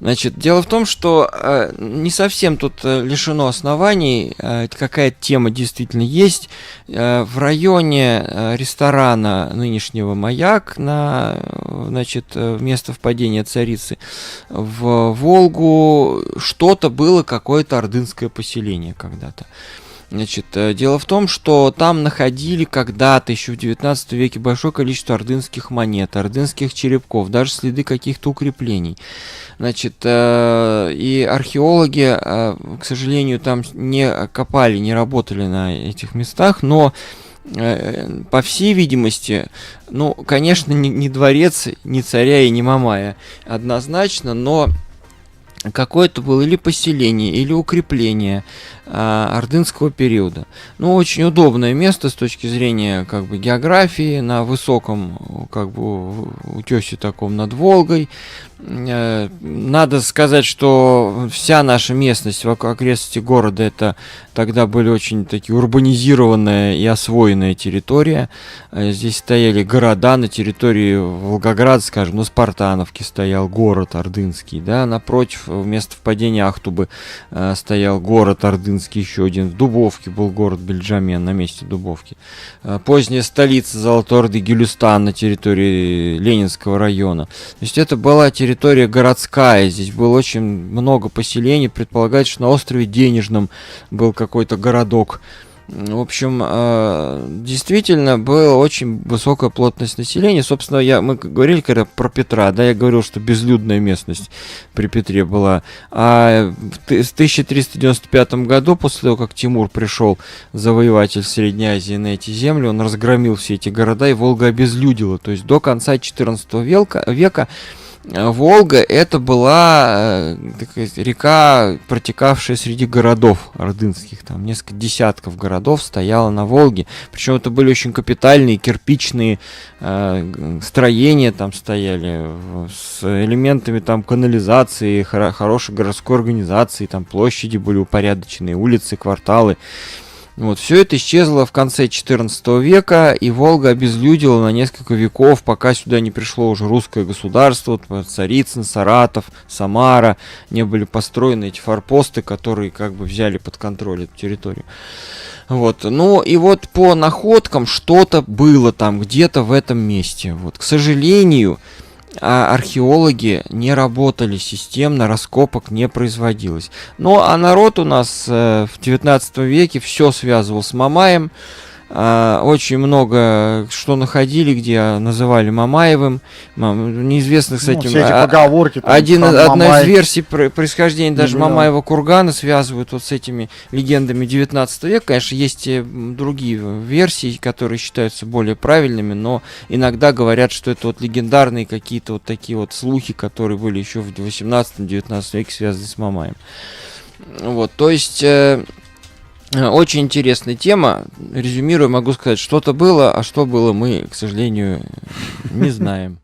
Значит, дело в том, что не совсем тут лишено оснований. Какая-то тема действительно есть. В районе ресторана нынешнего «Маяк» значит, место впадения царицы в Волгу что-то было, какое-то ордынское поселение когда-то. Значит, дело в том, что там находили когда-то, еще в 19 веке, большое количество ордынских монет, ордынских черепков, даже следы каких-то укреплений. Значит, и археологи, к сожалению, там не копали, не работали на этих местах, но, по всей видимости, ну, конечно, не дворец, ни царя и ни Мамая однозначно, но какое-то было или поселение, или укрепление ордынского периода. Ну, очень удобное место с точки зрения как бы географии, на высоком как бы утесе таком над Волгой. Надо сказать, что вся наша местность в окрестности города это тогда были очень такие урбанизированная и освоенная территория. Здесь стояли города на территории Волгограда, скажем, на Спартановке стоял город Ордынский, да, напротив, вместо впадения Ахтубы стоял город Ордынский, еще один, в Дубовке был город Бельджамен, на месте Дубовки. Поздняя столица Золотой Орды Гюльстан на территории Ленинского района. То есть это была территория городская, здесь было очень много поселений, предполагается, что на острове Денежном был какой-то городок. В общем, действительно, была очень высокая плотность населения. Собственно, мы говорили когда про Петра, да, я говорил, что безлюдная местность при Петре была. А в 1395 году, после того, как Тимур пришел, завоеватель Средней Азии, на эти земли, он разгромил все эти города, и Волга обезлюдила. То есть до конца XIV века Волга это была такая река, протекавшая среди городов ордынских. Там несколько десятков городов стояло на Волге. Причем это были очень капитальные кирпичные строения там стояли с элементами там канализации, хорошей городской организации. Там площади были упорядоченные, улицы, кварталы. Вот, все это исчезло в конце XIV века, и Волга обезлюдила на несколько веков, пока сюда не пришло уже русское государство, Царицын, Саратов, Самара, не были построены эти форпосты, которые как бы взяли под контроль эту территорию. Вот, ну и вот по находкам что-то было там где-то в этом месте. Вот, к сожалению, археологи не работали системно, раскопок не производилось. Ну, а народ у нас в 19 веке все связывал с Мамаем. Очень много что находили, где называли Мамаевым. Неизвестно, кстати, все эти поговорки, там, одна из версий происхождения даже Мамаева кургана связывают вот с этими легендами 19 века. Конечно, есть и другие версии, которые считаются более правильными, но иногда говорят, что это вот легендарные какие-то вот такие вот слухи, которые были еще в 18-19 веке связаны с Мамаем. Вот, то есть очень интересная тема. Резюмируя, могу сказать, что-то было, а что было, мы, к сожалению, не знаем.